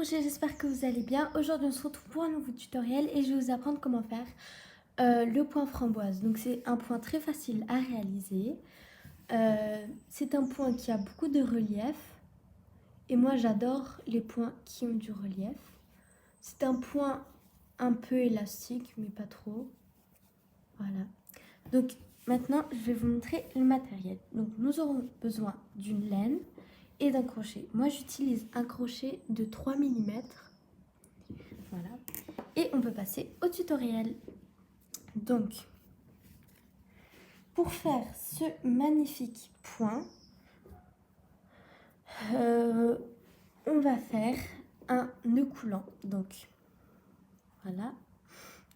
crochet, j'espère que vous allez bien. Aujourd'hui on se retrouve pour un nouveau tutoriel et je vais vous apprendre comment faire le point framboise. Donc c'est un point très facile à réaliser. C'est un point qui a beaucoup de relief et moi j'adore les points qui ont du relief. C'est un point un peu élastique mais pas trop. Voilà. Donc maintenant je vais vous montrer le matériel. Donc nous aurons besoin d'une laine et d'un crochet. Moi j'utilise un crochet de 3 mm. Voilà. Et on peut passer au tutoriel. Donc, pour faire ce magnifique point, on va faire un nœud coulant. Donc, voilà.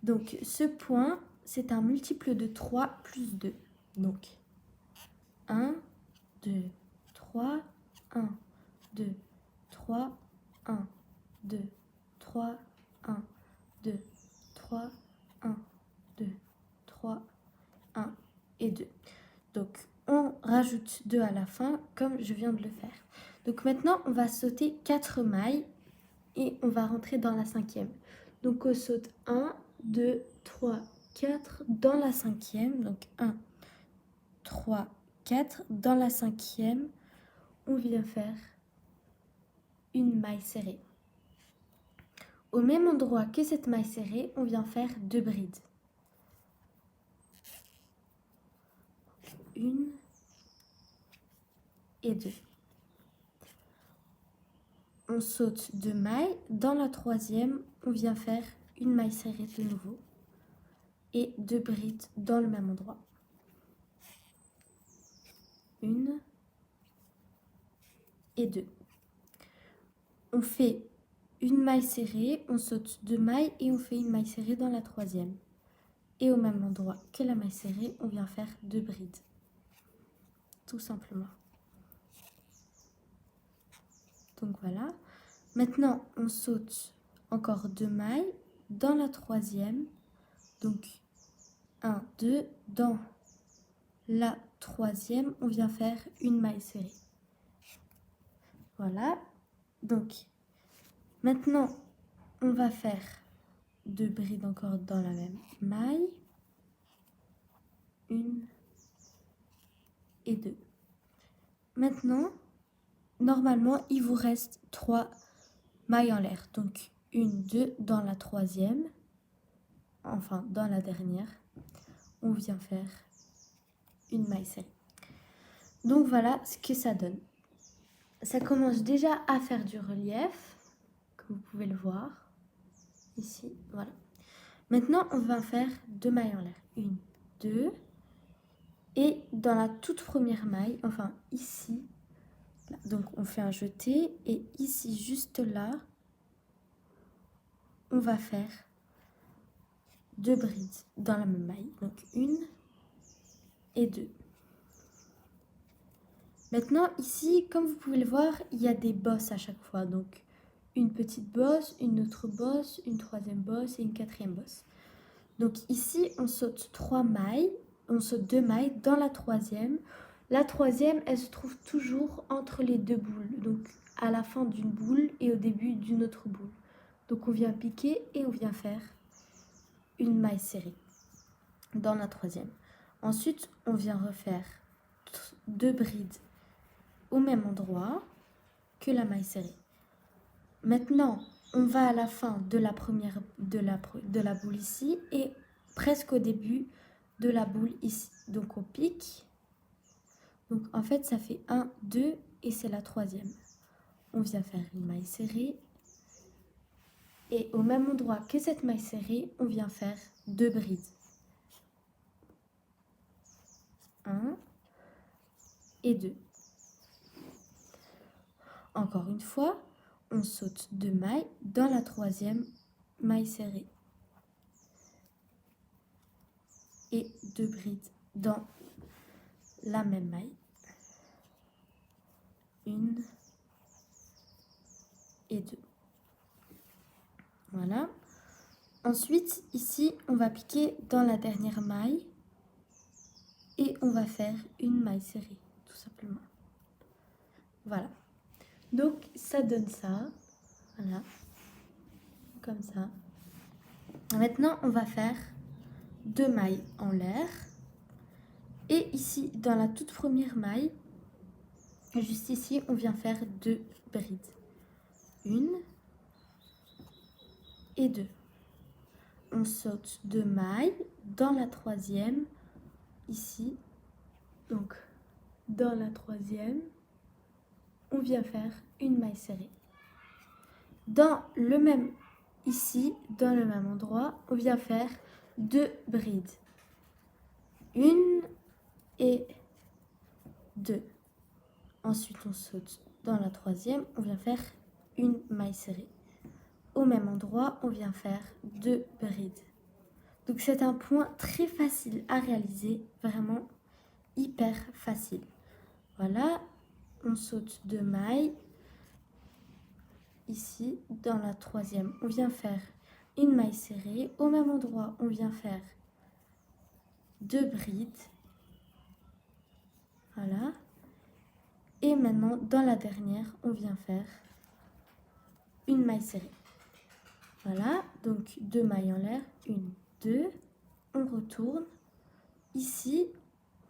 Donc, ce point, c'est un multiple de 3 plus 2. Donc, 1, 2, 3, 1, 2, 3, 1, 2, 3, 1, 2, 3, 1, 2, 3, 1 et 2. Donc, on rajoute 2 à la fin, comme je viens de le faire. Donc maintenant, on va sauter 4 mailles et on va rentrer dans la 5e. Donc, on saute 1, 2, 3, 4 dans la 5e. Donc, 1, 3, 4 dans la 5e. On vient faire une maille serrée. Au même endroit que cette maille serrée, on vient faire 2 brides. Une et 2. On saute 2 mailles. Dans la 3e, on vient faire une maille serrée de nouveau et 2 brides dans le même endroit. Une et 2. On fait une maille serrée, on saute 2 mailles et on fait une maille serrée dans la 3e. Et au même endroit que la maille serrée, on vient faire 2 brides. Tout simplement. Donc voilà. Maintenant, on saute encore 2 mailles dans la 3e. Donc 1, 2. Dans la 3e, on vient faire une maille serrée. Voilà. Donc maintenant, on va faire 2 brides encore dans la même maille. 1 et 2. Maintenant, normalement, il vous reste 3 mailles en l'air. Donc 1, 2 dans la 3e. Enfin, dans la dernière, on vient faire une maille serrée. Donc voilà ce que ça donne. Ça commence déjà à faire du relief, comme vous pouvez le voir. Ici, voilà. Maintenant, on va faire 2 mailles en l'air. 1, 2. Et dans la toute première maille, enfin ici, donc on fait un jeté. Et ici, juste là, on va faire 2 brides dans la même maille. Donc 1 et 2. Maintenant, ici, comme vous pouvez le voir, il y a des bosses à chaque fois. Donc une petite bosse, une autre bosse, une 3e bosse et une 4e bosse. Donc ici, on saute 3 mailles, on saute 2 mailles dans la 3e. La 3e, elle se trouve toujours entre les 2 boules, donc à la fin d'une boule et au début d'une autre boule. Donc on vient piquer et on vient faire une maille serrée dans la 3e. Ensuite, on vient refaire 2 brides au même endroit que la maille serrée. Maintenant, on va à la fin de la première de la boule ici et presque au début de la boule ici. Donc on pique. Donc en fait ça fait 1, 2 et c'est la 3e. On vient faire une maille serrée. Et au même endroit que cette maille serrée, on vient faire 2 brides. 1 et 2. Encore une fois, on saute 2 mailles dans la 3e maille serrée. Et 2 brides dans la même maille. 1 et 2. Voilà. Ensuite, ici, on va piquer dans la dernière maille et on va faire une maille serrée, tout simplement. Voilà. Donc, ça donne ça. Voilà, comme ça. Maintenant, on va faire 2 mailles en l'air. Et ici, dans la toute première maille, juste ici, on vient faire 2 brides. 1 et 2. On saute 2 mailles dans la troisième, ici. Donc, dans la troisième, on vient faire une maille serrée. Dans le même, ici, dans le même endroit, on vient faire 2 brides. 1 et 2. Ensuite, on saute dans la troisième, on vient faire une maille serrée. Au même endroit, on vient faire 2 brides. Donc c'est un point très facile à réaliser, vraiment hyper facile. Voilà, on saute 2 mailles. Ici, dans la troisième, on vient faire une maille serrée. Au même endroit, on vient faire 2 brides. Voilà. Et maintenant, dans la dernière, on vient faire une maille serrée. Voilà, donc 2 mailles en l'air, 1, 2, on retourne. Ici,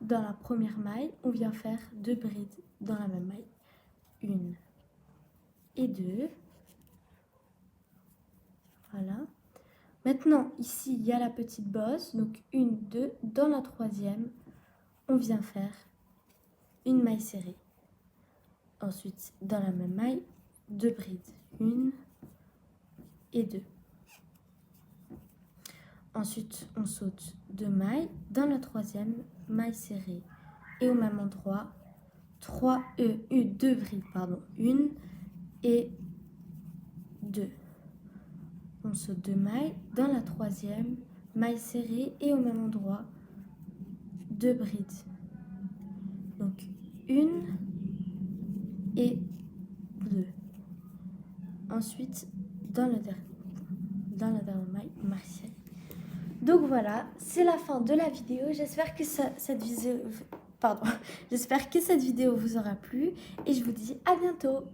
dans la première maille, on vient faire 2 brides dans la même maille. 1 et 2. Voilà. Maintenant, ici, il y a la petite bosse, donc 1, 2. Dans la troisième, on vient faire une maille serrée. Ensuite, dans la même maille, 2 brides. 1 et 2. Ensuite, on saute 2 mailles. Dans la troisième, maille serrée. Et au même endroit, 2 brides, pardon. 1 et 2. On saute 2 mailles. Dans la troisième, maille serrée. Et au même endroit, 2 brides. Donc, 1 et 2. Ensuite, dans la dernière maille, maille serrée. Donc voilà, c'est la fin de la vidéo. J'espère que cette vidéo vous aura plu et je vous dis à bientôt.